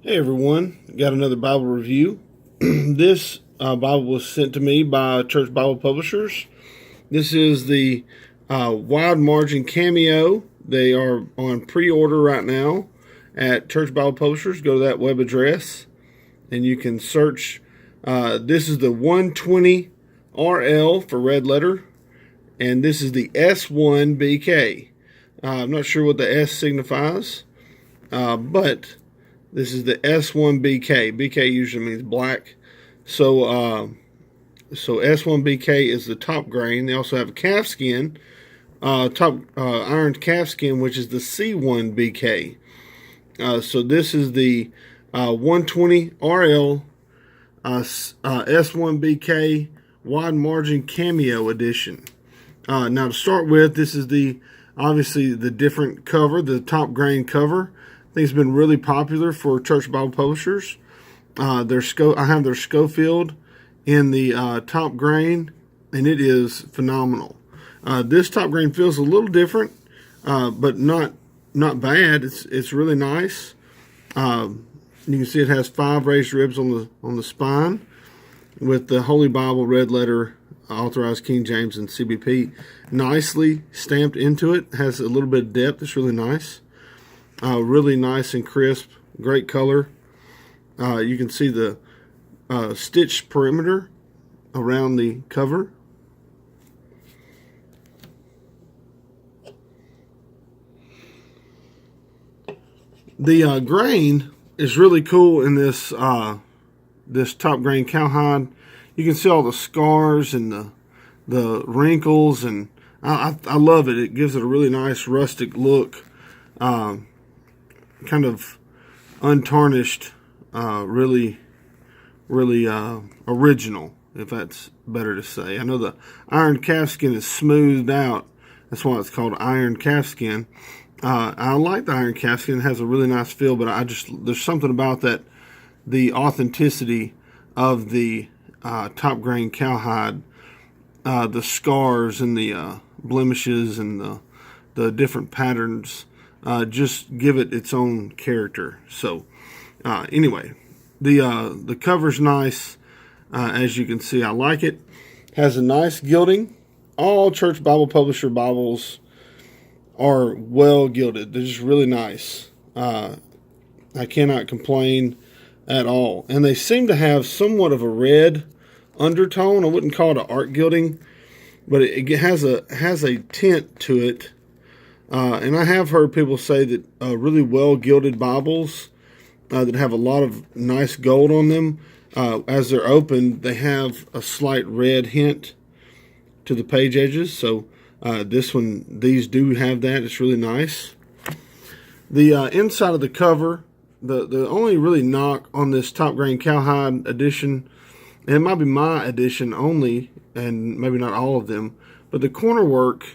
Hey everyone, got another Bible review. This Bible was sent to me by Church Bible Publishers. This is the Wide Margin CAMEO. They are on pre-order right now at Church Bible Publishers. Go to that web address and you can search. This is the 120RL for red letter, and this is the S1BK. I'm not sure what the S signifies, but this is the S1BK. BK usually means black. So S1BK is the top grain. They also have a calfskin, ironed calfskin, which is the C1BK. So this is the 120RL S1BK Wide Margin CAMEO Edition. Now to start with, this is obviously the different cover, the top grain cover. I think it's been really popular for Church Bible Publishers. I have their Schofield in the top grain, and it is phenomenal. This top grain feels a little different, but not bad. It's really nice. You can see it has 5 raised ribs on the spine, with the Holy Bible red letter, Authorized King James and CBP, nicely stamped into it. Has a little bit of depth. It's really nice. Really nice and crisp, great color. You can see the stitched perimeter around the cover. The grain is really cool in this this top grain cowhide. You can see all the scars and the wrinkles, and I love it. It gives it a really nice rustic look. Kind of untarnished, really original, if that's better to say. I know the iron calfskin is smoothed out. That's why it's called iron calfskin. I like the iron calfskin. It has a really nice feel, but there's something about that, the authenticity of the top grain cowhide, the scars and the blemishes and the different patterns. Just give it its own character. So anyway, the cover's nice. As you can see, I like it. Has a nice gilding. All Church Bible Publisher Bibles are well gilded. They're just really nice. I cannot complain at all. And they seem to have somewhat of a red undertone. I wouldn't call it an art gilding, but it has a tint to it. And I have heard people say that really well gilded Bibles that have a lot of nice gold on them, as they're opened, they have a slight red hint to the page edges. So these do have that. It's really nice. The inside of the cover, the only really knock on this top grain cowhide edition, and it might be my edition only, and maybe not all of them, but the corner work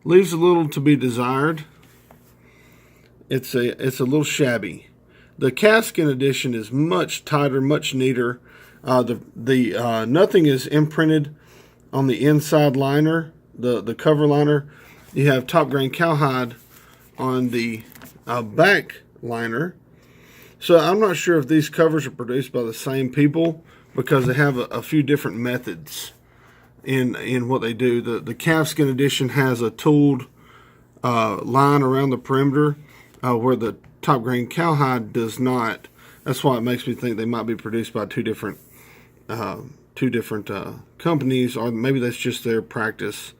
leaves a little to be desired. It's a little shabby. The calfskin edition is much tighter, much neater. Nothing is imprinted on the inside liner, the cover liner. You have top grain cowhide on the back liner. So I'm not sure if these covers are produced by the same people, because they have a few different methods in what they do. The calfskin edition has a tooled line around the perimeter, where the top grain cowhide does not. That's why it makes me think they might be produced by two different companies, or maybe that's just their practice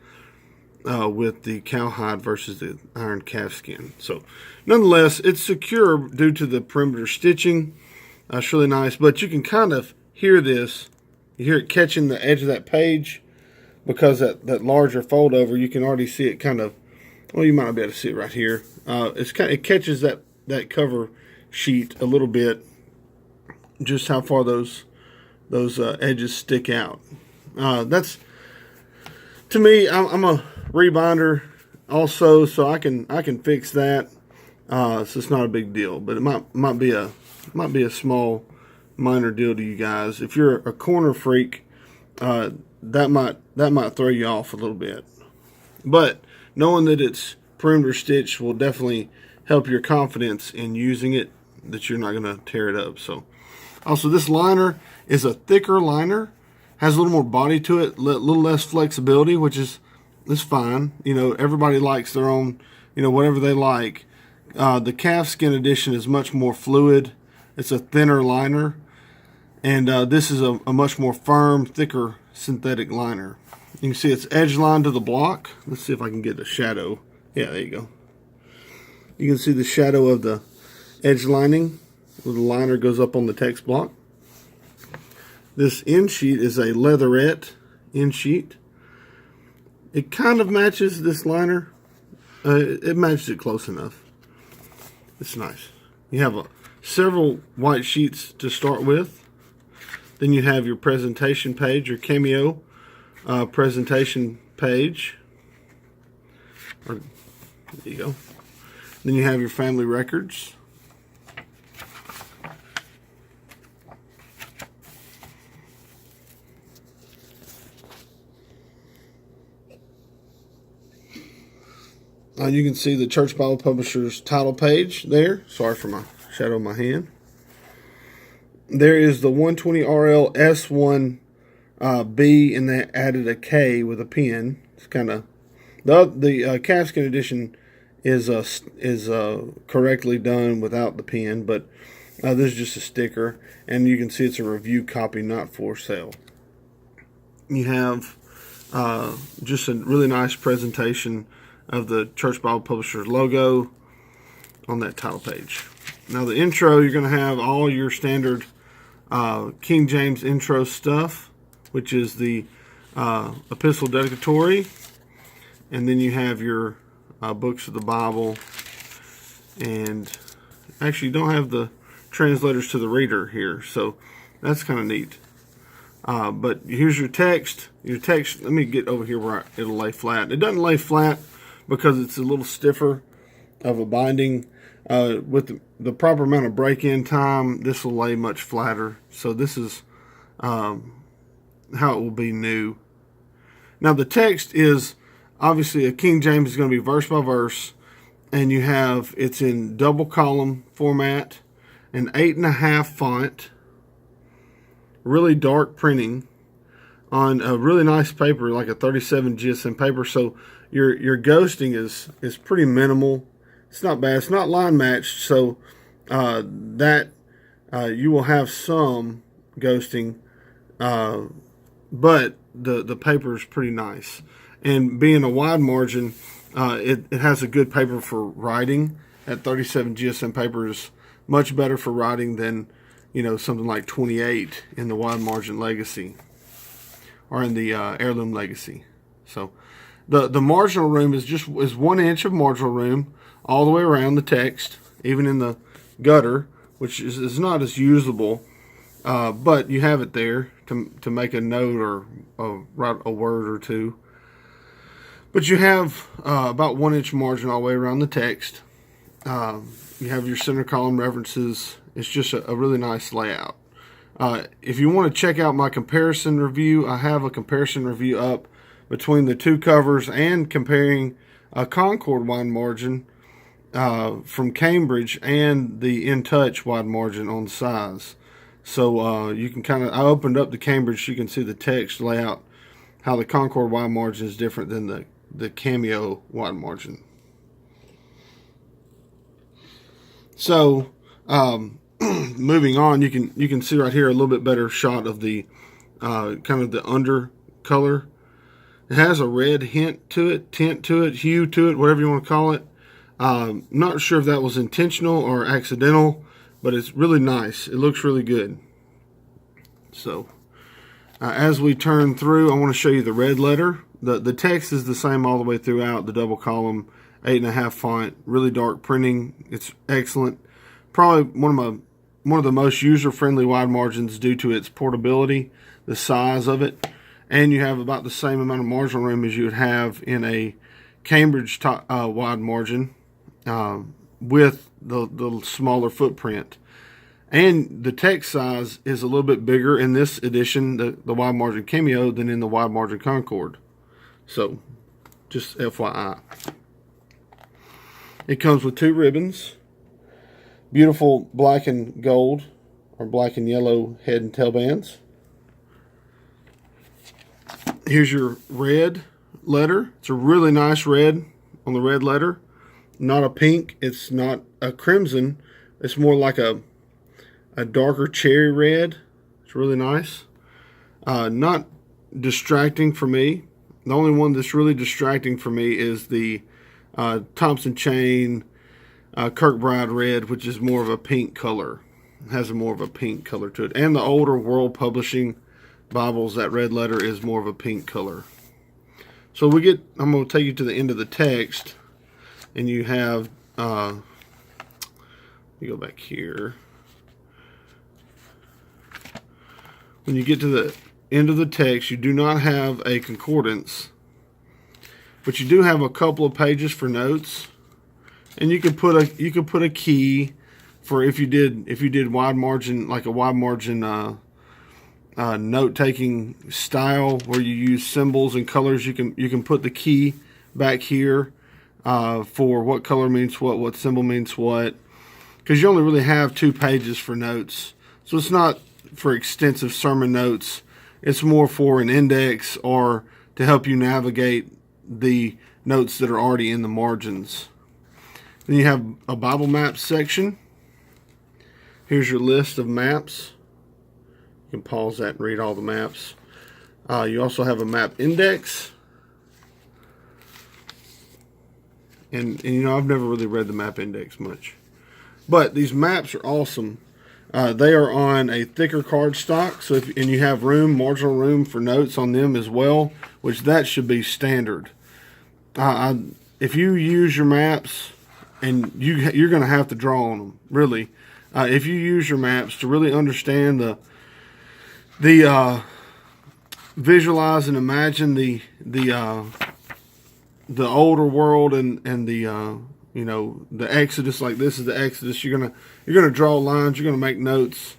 with the cowhide versus the iron calfskin. So nonetheless, it's secure due to the perimeter stitching. It's really nice, but you can kind of hear this. You hear it catching the edge of that page, because that larger fold over, you can already see it kind of, well, you might not be able to see it right here. It catches that cover sheet a little bit, just how far those edges stick out. That's, to me, I'm a rebinder also, so I can fix that. So it's not a big deal, but it might be a small minor deal to you guys. If you're a corner freak, that might throw you off a little bit. But knowing that it's perimeter stitch will definitely help your confidence in using it. that you're not going to tear it up. So, also this liner is a thicker liner, has a little more body to it, a little less flexibility, which is fine. You know, everybody likes their own, you know, whatever they like. The calfskin edition is much more fluid. It's a thinner liner, and this is a much more firm, thicker synthetic liner. You can see it's edge lined to the block. Let's see if I can get the shadow. Yeah, there you go. You can see the shadow of the edge lining where the liner goes up on the text block. This end sheet is a leatherette end sheet. It kind of matches this liner. It matches it close enough. It's nice. You have several white sheets to start with. Then you have your presentation page, your CAMEO presentation page. There you go. Then you have your family records. You can see the Church Bible Publishers title page there. Sorry for my shadow of my hand. There is the 120RL S1B, and they added a K with a pen. It's kind of the calfskin edition is correctly done without the pen, but this is just a sticker, and you can see it's a review copy, not for sale. You have just a really nice presentation of the Church Bible Publishers logo on that title page. Now the intro, you're going to have all your standard King James intro stuff, which is the epistle dedicatory, and then you have your books of the Bible, and actually you don't have the translators to the reader here, so that's kind of neat. But here's your text. Your text, let me get over here where it'll lay flat. It doesn't lay flat because it's a little stiffer of a binding. With the proper amount of break-in time, this will lay much flatter. So this is how it will be new. Now the text is obviously a King James is going to be verse by verse, and it's in double column format, an 8.5 font, really dark printing on a really nice paper, like a 37 GSM paper. So your ghosting is pretty minimal. It's not bad. It's not line matched, so that you will have some ghosting, but the paper is pretty nice. And being a wide margin, it has a good paper for writing. That 37 GSM paper is much better for writing than something like 28 in the wide margin legacy or in the heirloom legacy. So the marginal room is 1 inch of marginal room all the way around the text, even in the gutter, which is not as usable, but you have it there to make a note or write a word or two. But you have about 1 inch margin all the way around the text. You have your center column references. It's just a really nice layout. If you want to check out my comparison review, I have a comparison review up between the two covers and comparing a Concord wide margin from Cambridge and the In Touch wide margin on size. So you can I opened up the Cambridge, you can see the text layout, how the Concord wide margin is different than the CAMEO wide margin. So moving on, you can see right here a little bit better shot of the kind of the under color. It has a red tint to it, hue to it, whatever you want to call it. Not sure if that was intentional or accidental, but it's really nice. It looks really good. So as we turn through, I want to show you the red letter. The text is the same all the way throughout, the double column, 8.5 font, really dark printing. It's excellent. Probably one of the most user-friendly wide margins due to its portability, the size of it, and you have about the same amount of marginal room as you would have in a Cambridge wide margin with the smaller footprint. And the text size is a little bit bigger in this edition, the wide margin CAMEO, than in the wide margin Concord. So, just FYI. It comes with 2 ribbons. Beautiful black and gold or black and yellow head and tail bands. Here's your red letter. It's a really nice red on the red letter. Not a pink. It's not a crimson. It's more like a darker cherry red. It's really nice. Not distracting for me. The only one that's really distracting for me is the Thompson Chain Kirkbride red, which is more of a pink color. It has more of a pink color to it. And the older World Publishing Bibles, that red letter is more of a pink color. So I'm going to take you to the end of the text, and you have, you go back here. When you get to the end of the text, you do not have a concordance, but you do have a couple of pages for notes, and you could put a key for if you did wide margin, like a wide margin note-taking style where you use symbols and colors. You can put the key back here for what color means what symbol means what, because you only really have 2 pages for notes. So it's not for extensive sermon notes. It's more for an index or to help you navigate the notes that are already in the margins. Then you have a Bible Maps section. Here's your list of maps. You can pause that and read all the maps. You also have a map index. And you know, I've never really read the map index much. But these maps are awesome. They are on a thicker cardstock, so and you have marginal room for notes on them as well, which that should be standard. If you use your maps, and you're going to have to draw on them, really. If you use your maps to really understand the visualize and imagine the older world and the you know, the Exodus, like this is the Exodus. You're gonna draw lines. You're gonna make notes.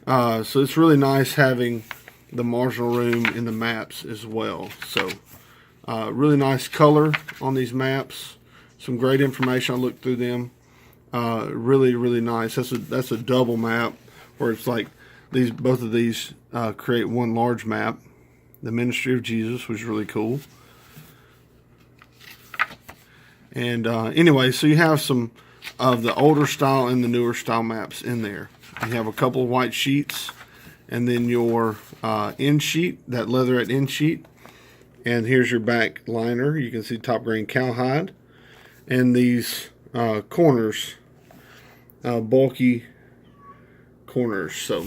So it's really nice having the marginal room in the maps as well. So really nice color on these maps. Some great information. I looked through them. Really nice. That's a double map where it's like both of these create one large map. The Ministry of Jesus was really cool. And anyway, so you have some of the older style and the newer style maps in there. You have a couple of white sheets, and then your end sheet, that leatherette end sheet. And here's your back liner. You can see top grain cowhide. And these corners, bulky corners. So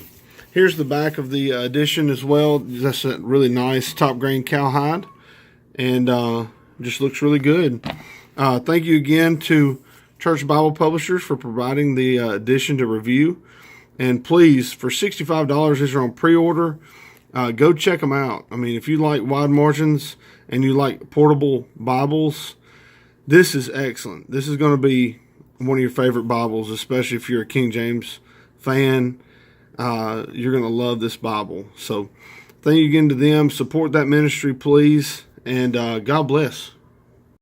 here's the back of the edition as well. That's a really nice top grain cowhide, and just looks really good. Thank you again to Church Bible Publishers for providing the edition to review. And please, for $65, these are on pre-order. Go check them out. I mean, if you like wide margins and you like portable Bibles, this is excellent. This is going to be one of your favorite Bibles, especially if you're a King James fan. You're going to love this Bible. So thank you again to them. Support that ministry, please. And God bless.